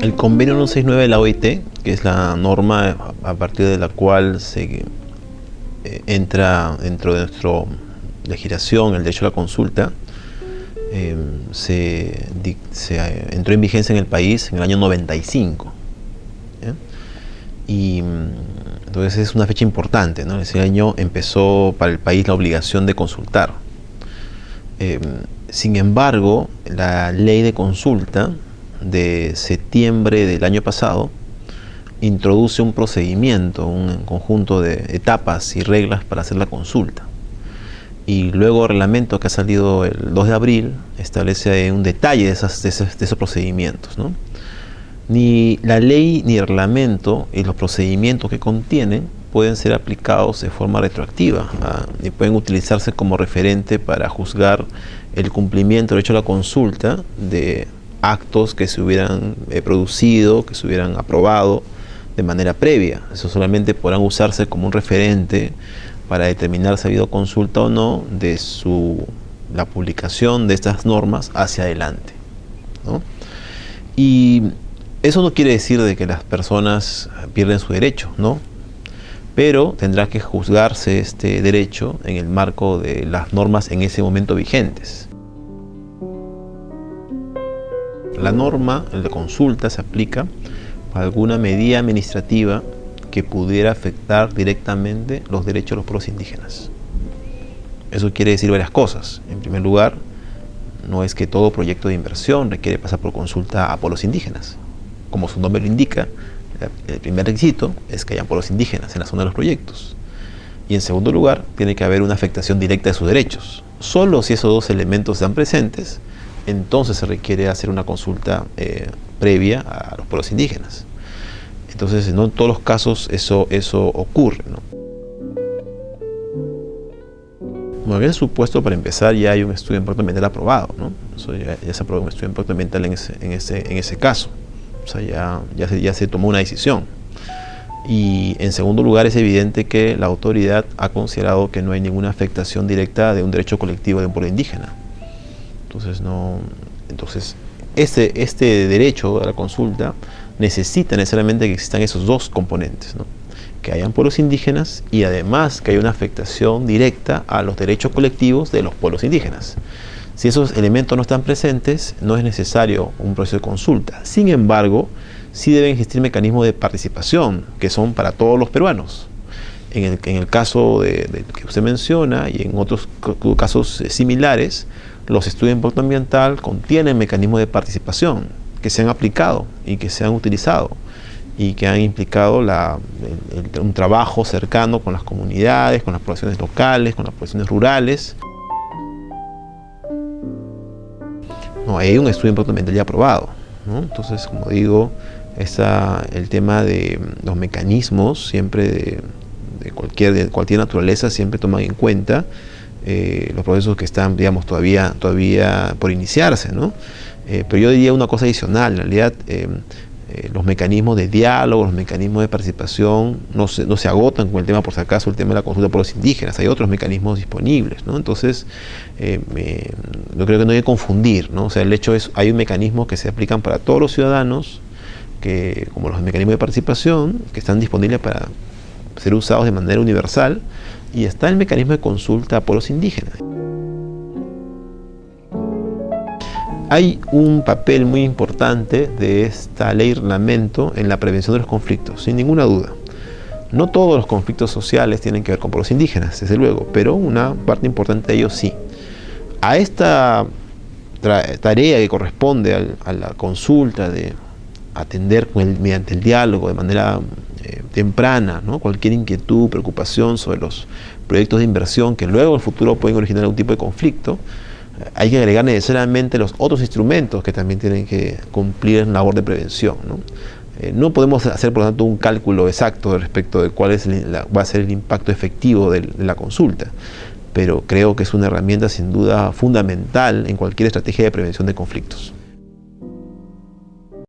El convenio 169 de la OIT, que es la norma a partir de la cual se entra dentro de nuestra legislación el derecho a la consulta, se entró en vigencia en el país en el año 95. ¿Ya? Y entonces es una fecha importante, ¿no? Ese año empezó para el país la obligación de consultar. Sin embargo, la ley de consulta de septiembre del año pasado introduce un procedimiento, un conjunto de etapas y reglas para hacer la consulta. Y luego el reglamento que ha salido el 2 de abril establece un detalle de esos procedimientos, ¿no? Ni la ley ni el reglamento y los procedimientos que contienen pueden ser aplicados de forma retroactiva, y pueden utilizarse como referente para juzgar el cumplimiento del derecho a la consulta de actos que se hubieran producido, que se hubieran aprobado de manera previa. Eso solamente podrán usarse como un referente para determinar si ha habido consulta o no de la publicación de estas normas hacia adelante, ¿no? Y eso no quiere decir de que las personas pierden su derecho, ¿no? Pero tendrá que juzgarse este derecho en el marco de las normas en ese momento vigentes. La norma de consulta se aplica para alguna medida administrativa que pudiera afectar directamente los derechos de los pueblos indígenas. Eso quiere decir varias cosas. En primer lugar, no es que todo proyecto de inversión requiere pasar por consulta a pueblos indígenas. Como su nombre lo indica, el primer requisito es que hayan pueblos indígenas en la zona de los proyectos. Y en segundo lugar, tiene que haber una afectación directa de sus derechos. Solo si esos dos elementos están presentes, entonces se requiere hacer una consulta previa a los pueblos indígenas. Entonces, no en todos los casos eso ocurre, ¿no? Bueno, en ese supuesto, para empezar, ya hay un estudio de impacto ambiental aprobado, ¿no? Eso ya se aprobó un estudio de impacto ambiental en ese caso. O sea, ya se tomó una decisión. Y en segundo lugar, es evidente que la autoridad ha considerado que no hay ninguna afectación directa de un derecho colectivo de un pueblo indígena. Entonces, este derecho a la consulta necesita necesariamente que existan esos dos componentes, ¿no? Que hayan pueblos indígenas y además que haya una afectación directa a los derechos colectivos de los pueblos indígenas. Si esos elementos no están presentes, no es necesario un proceso de consulta. Sin embargo, sí deben existir mecanismos de participación que son para todos los peruanos. En el caso del que usted menciona y en otros casos similares, los estudios de impacto ambiental contienen mecanismos de participación que se han aplicado y que se han utilizado y que han implicado un trabajo cercano con las comunidades, con las poblaciones locales, con las poblaciones rurales. No, hay un estudio de impacto ambiental ya aprobado, ¿no? Entonces, como digo, el tema de los mecanismos siempre de cualquier naturaleza siempre toman en cuenta los procesos que están, digamos, todavía por iniciarse, ¿no? Pero yo diría una cosa adicional. En realidad, los mecanismos de diálogo, los mecanismos de participación no se agotan con el tema, por si acaso, el tema de la consulta por los indígenas. Hay otros mecanismos disponibles, ¿no? Entonces, yo creo que no hay que confundir, ¿no? O sea, el hecho es, hay mecanismos que se aplican para todos los ciudadanos, como los mecanismos de participación, que están disponibles para ser usados de manera universal, y está el mecanismo de consulta a pueblos indígenas. Hay un papel muy importante de esta ley reglamento en la prevención de los conflictos, sin ninguna duda. No todos los conflictos sociales tienen que ver con pueblos indígenas, desde luego, pero una parte importante de ellos sí. A esta tarea que corresponde a la consulta, de atender mediante el diálogo de manera temprana, ¿no?, cualquier inquietud, preocupación sobre los proyectos de inversión que luego en el futuro pueden originar algún tipo de conflicto, hay que agregar necesariamente los otros instrumentos que también tienen que cumplir en labor de prevención, ¿no? No podemos hacer, por lo tanto, un cálculo exacto respecto de cuál va a ser el impacto efectivo de la consulta, pero creo que es una herramienta sin duda fundamental en cualquier estrategia de prevención de conflictos.